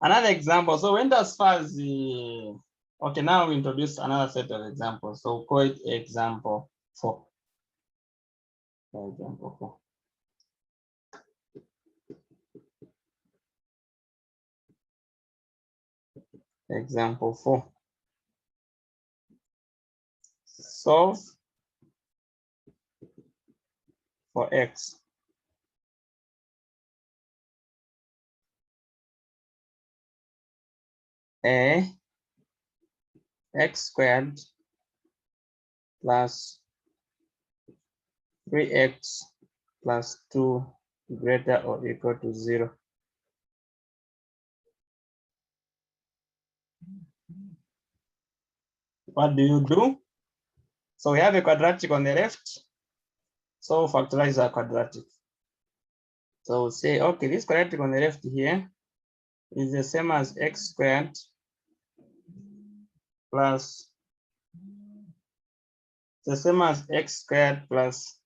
Another example. So went as far as the, okay, now we introduce another set of examples. So we'll call it example 4. Example 4. Example 4. Solve for x. A x squared plus 3x plus 2 greater or equal to 0. What do you do? So we have a quadratic on the left. So factorize our quadratic. So we'll say, okay, this quadratic on the left here is the same as x squared plus the same as x squared plus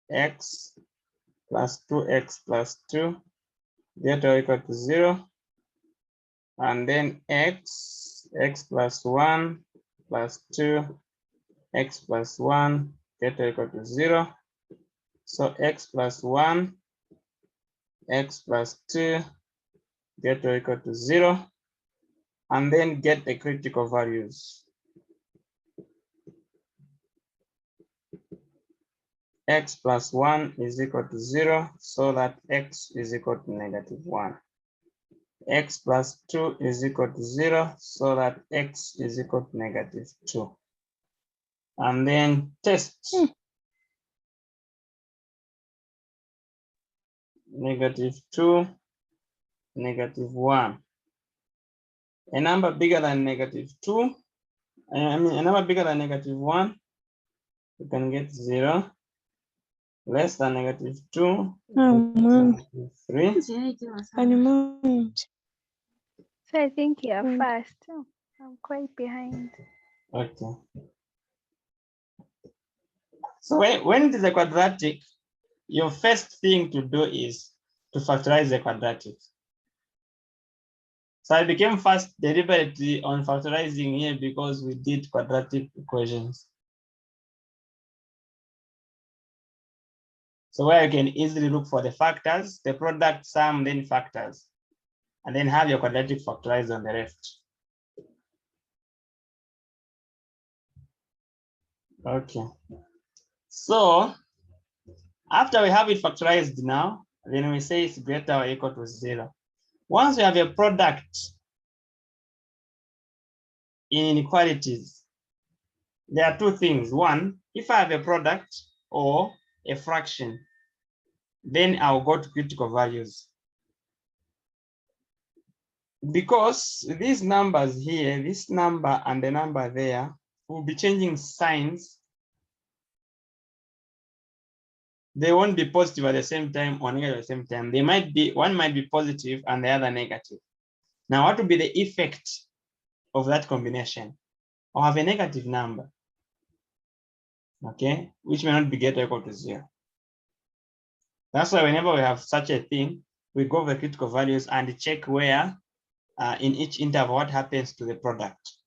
x plus 2x plus 2 greater or equal to 0. And then x plus 1 plus 2, x plus 1 greater or equal to 0. So x plus 1, x plus 2 greater or equal to 0. And then get the critical values. X plus 1 is equal to 0, so that x is equal to -1. X plus 2 is equal to 0, so that x is equal to -2. And then test. -2, -1. A number bigger than -2, I mean a number bigger than -1, you can get 0. Less than -2, 3. So I think you're fast. I'm quite behind. Okay. So when it is a quadratic, your first thing to do is to factorize the quadratic. So I became fast deliberately on factorizing here because we did quadratic equations. So where you can easily look for the factors, the product, sum, then factors, and then have your quadratic factorized on the left. Okay. So after we have it factorized now, then we say it's greater or equal to 0. Once we have a product in inequalities, there are two things. One, if I have a product or a fraction, then I'll go to critical values. Because these numbers here, this number and the number there, will be changing signs. They won't be positive at the same time or negative at the same time. They might be, one might be positive and the other negative. Now, what will be the effect of that combination? I'll have a negative number, okay, which may not be greater or equal to 0. That's why whenever we have such a thing, we go over critical values and check where in each interval what happens to the product.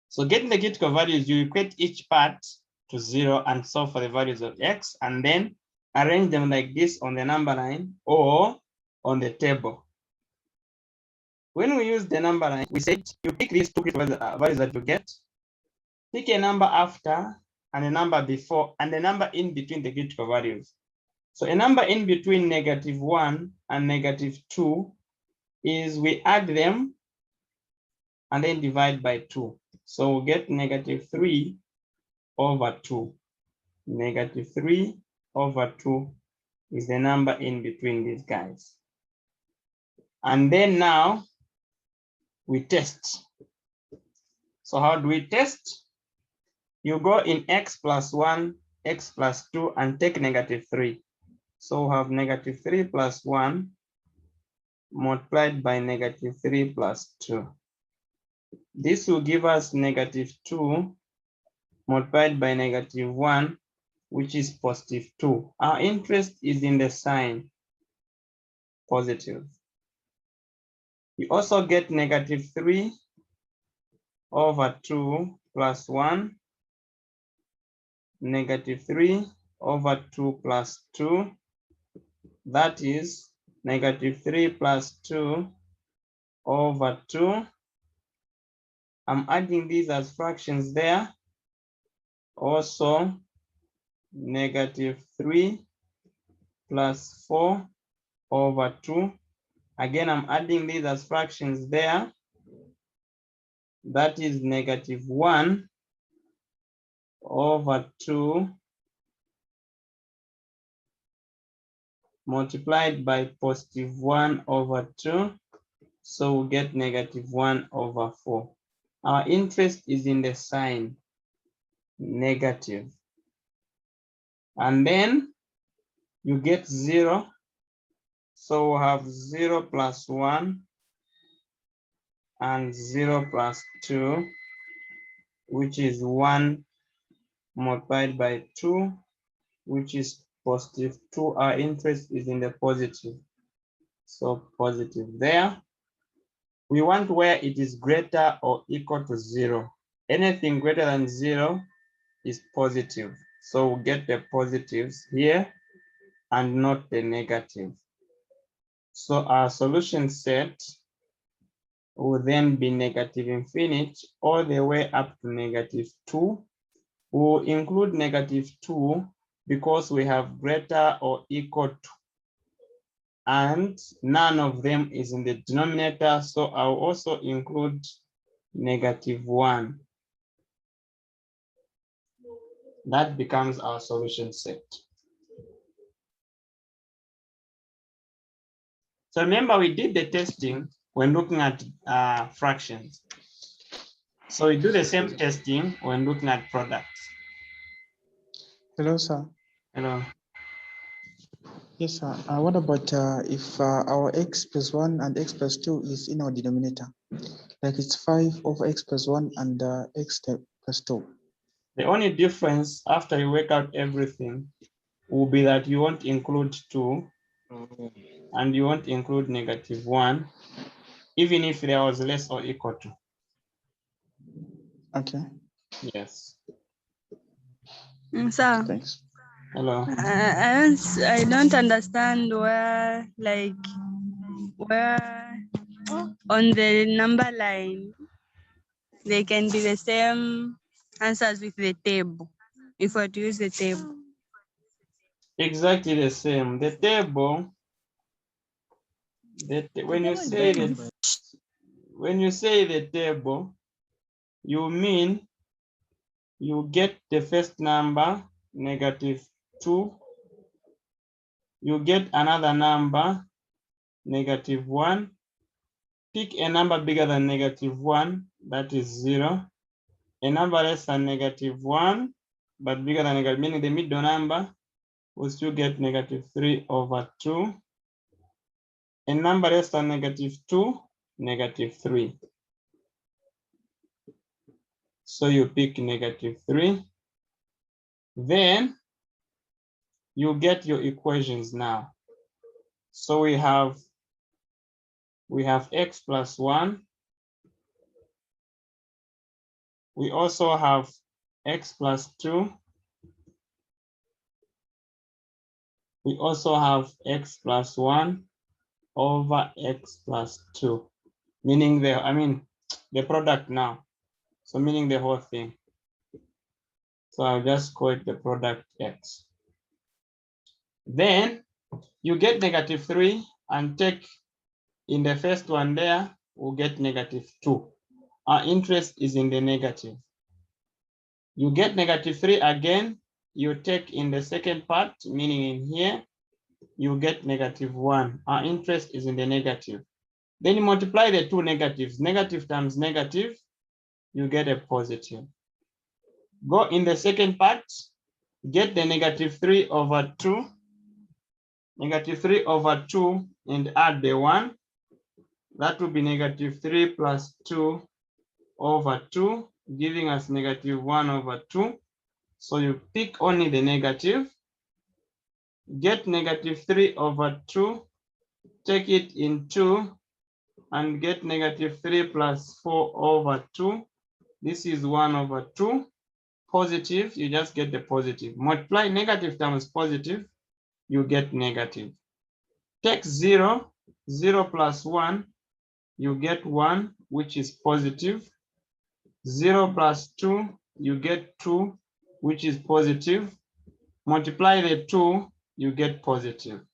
So getting the critical values, you equate each part to 0 and solve for the values of x, and then arrange them like this on the number line or on the table. When we use the number line, we said you pick these two values that you get, pick a number after and a number before and a number in between the critical values. So a number in between -1 and -2 is we add them and then divide by 2. So we'll get -3 over 2. -3 over 2 is the number in between these guys. And then now we test. So how do we test? You go in x plus 1, x plus 2, and take -3. So we have -3 plus 1 multiplied by -3 plus 2. This will give us -2 multiplied by -1 which is positive 2. Our interest is in the sign positive. We also get negative 3 over 2 plus 1, negative 3 over 2 plus 2. That is negative 3 plus 2 over 2. I'm adding these as fractions there. Also, negative 3 plus 4 over 2. Again, I'm adding these as fractions there. That is negative 1 over 2 multiplied by positive 1 over 2. So we get negative 1 over 4. Our interest is in the sign negative. And then you get 0. So we have 0 plus 1 and 0 plus 2, which is 1 multiplied by 2, which is positive 2. Our interest is in the positive. So positive there. We want where it is greater or equal to 0. Anything greater than 0 is positive. So we'll get the positives here and not the negative. So our solution set will then be negative infinity all the way up to negative 2. We'll include negative 2 because we have greater or equal to, and none of them is in the denominator. So I'll also include negative 1. That becomes our solution set. So remember, we did the testing when looking at fractions. So we do the same testing when looking at products. Hello, sir. Hello. Yes, sir. What about if our x plus 1 and x plus 2 is in our denominator? Like it's 5 over x plus 1 and x plus 2. The only difference after you work out everything will be that you won't include 2 and you won't include negative 1, even if there was less or equal to. Okay. Yes. So, Thanks. Hello. I don't understand where on the number line they can be the same answers with the table if we were to use the table. Exactly the same. The table, when you say the table, you mean you get the first number, negative 2. You get another number, negative 1. Pick a number bigger than negative 1, that is 0. A number less than negative 1, but bigger than negative, meaning the middle number, will still get negative 3 over 2. A number less than negative 2, negative 3. So you pick negative 3. Then you get your equations now. So we have x plus 1. We also have x plus 2. We also have x plus 1 over x plus 2, meaning the product now. So meaning the whole thing. So I'll just call it the product x. Then you get negative 3 and take in the first one there, we'll get negative 2. Our interest is in the negative. You get negative 3 again, you take in the second part, meaning in here, you get negative 1. Our interest is in the negative. Then you multiply the two negatives. Negative times negative, you get a positive. Go in the second part, get the negative 3 over 2. Negative 3 over 2 and add the 1. That will be negative 3 plus 2 over 2, giving us negative 1 over 2. So you pick only the negative, get -3/2, take it in 2, and get -3 plus 4/2. This is 1/2. Positive, you just get the positive. Multiply negative times positive, you get negative. Take 0, 0 plus 1, you get 1, which is positive. 0 plus 2, you get 2, which is positive. Multiply the 2, you get positive.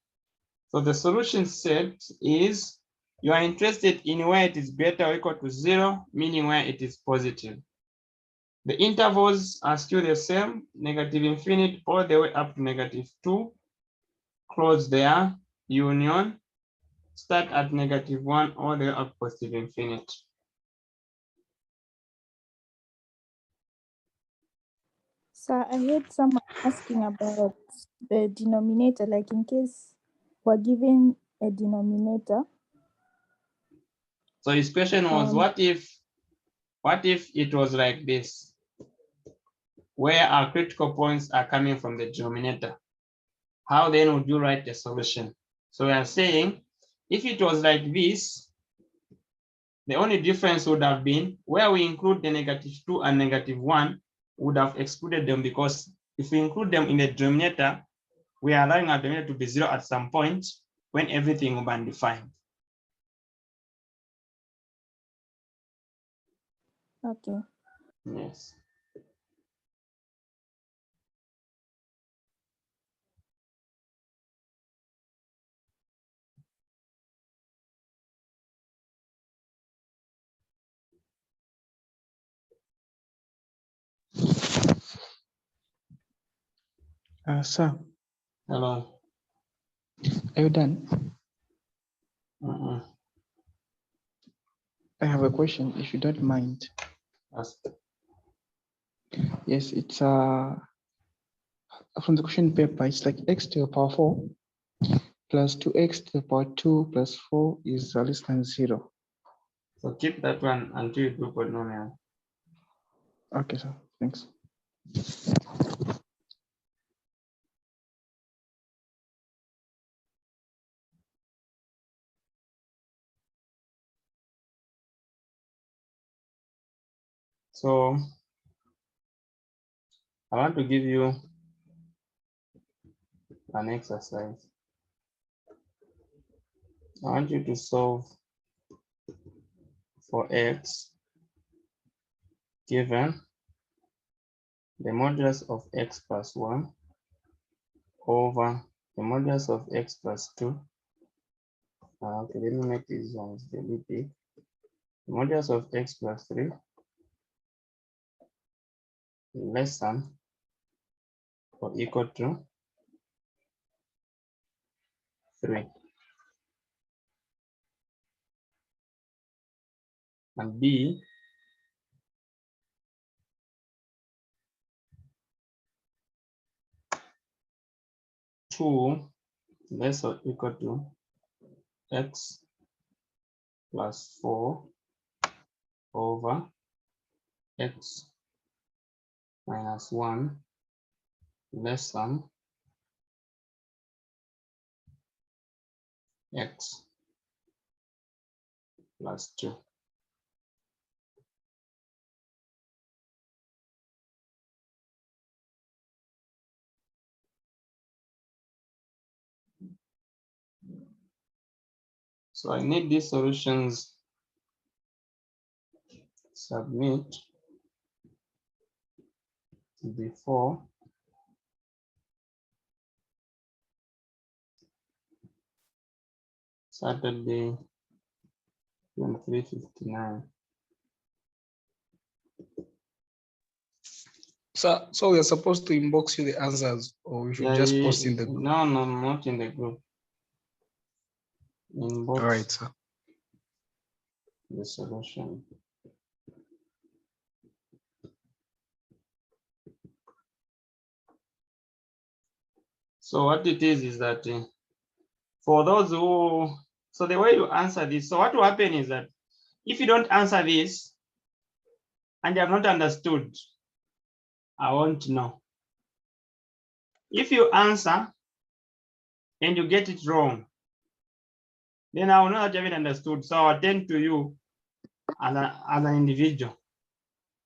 So the solution set is, you are interested in where it is greater or equal to 0, meaning where it is positive. The intervals are still the same, -infinity all the way up to -2. Close their union. Start at -1 all the way up to +infinity. So I heard someone asking about the denominator, like in case we're given a denominator. So his question was, what if it was like this, where our critical points are coming from the denominator? How then would you write the solution? So we are saying, if it was like this, the only difference would have been where we include the -2 and -1 would have excluded them, because if we include them in the denominator, we are allowing our denominator to be 0 at some point when everything will be undefined. Okay. Yes. Sir, Hello. are you done? I have a question, if you don't mind. Ask. Yes, it's from the question paper. It's like x to the power 4 plus 2x to the power 2 plus 4 is less than 0. So keep that one until you do polynomial. Okay, sir. Thanks. So I want to give you an exercise. I want you to solve for x given the modulus of x plus 1 over the modulus of x plus 2. Okay, let me make these ones really big. The modulus of x plus 3 less than or equal to 3. And b, two less or equal to x plus 4 over x minus 1 less than x plus 2. So I need these solutions. Submit before Saturday 23:59. So we are supposed to inbox you the answers, or we should just post in the group? No, not in the group. Inbox. All right, sir. The solution. So what it is that for those who, so the way you answer this, so what will happen is that if you don't answer this and you have not understood, I won't know. If you answer and you get it wrong, then I will know that you haven't understood. So I'll attend to you as an individual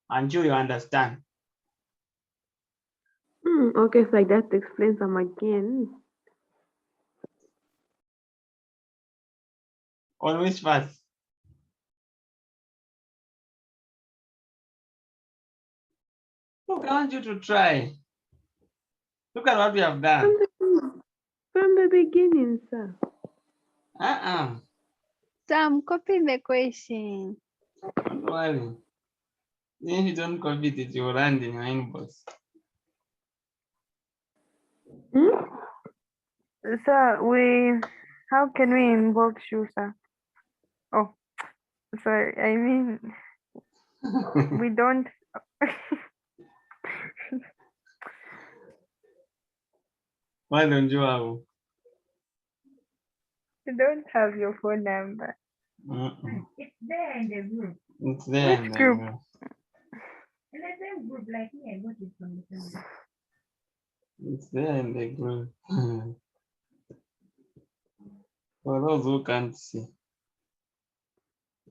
until you understand. Okay, so I just explain some again. On which verse? Look, I want you to try. Look at what we have done. From the beginning, sir. So I'm copying the question. Don't worry. If you don't copy it, you will land in your inbox. Sir, how can we inbox you, sir? Oh, sorry, I mean, we don't. Why don't you have? We don't have your phone number. It's there in the group. It's there. Which group? In the same group, like me, I got it from the same group. It's there in the group. For those who can't see,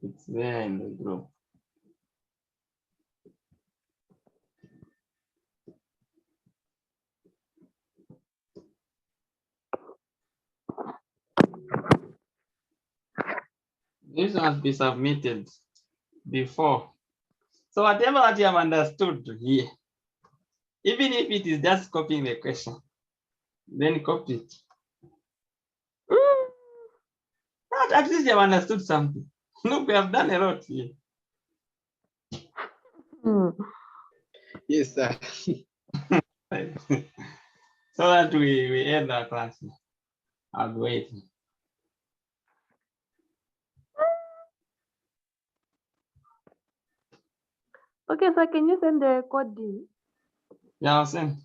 it's there in the group. This must be submitted before. So whatever that you have understood here, even if it is just copying the question, then copy it. But at least you have understood something. Look, we have done a lot here. Yes, sir. So that we end our class. I'll wait. Okay, so can you send the recording? Yeah, I'll send.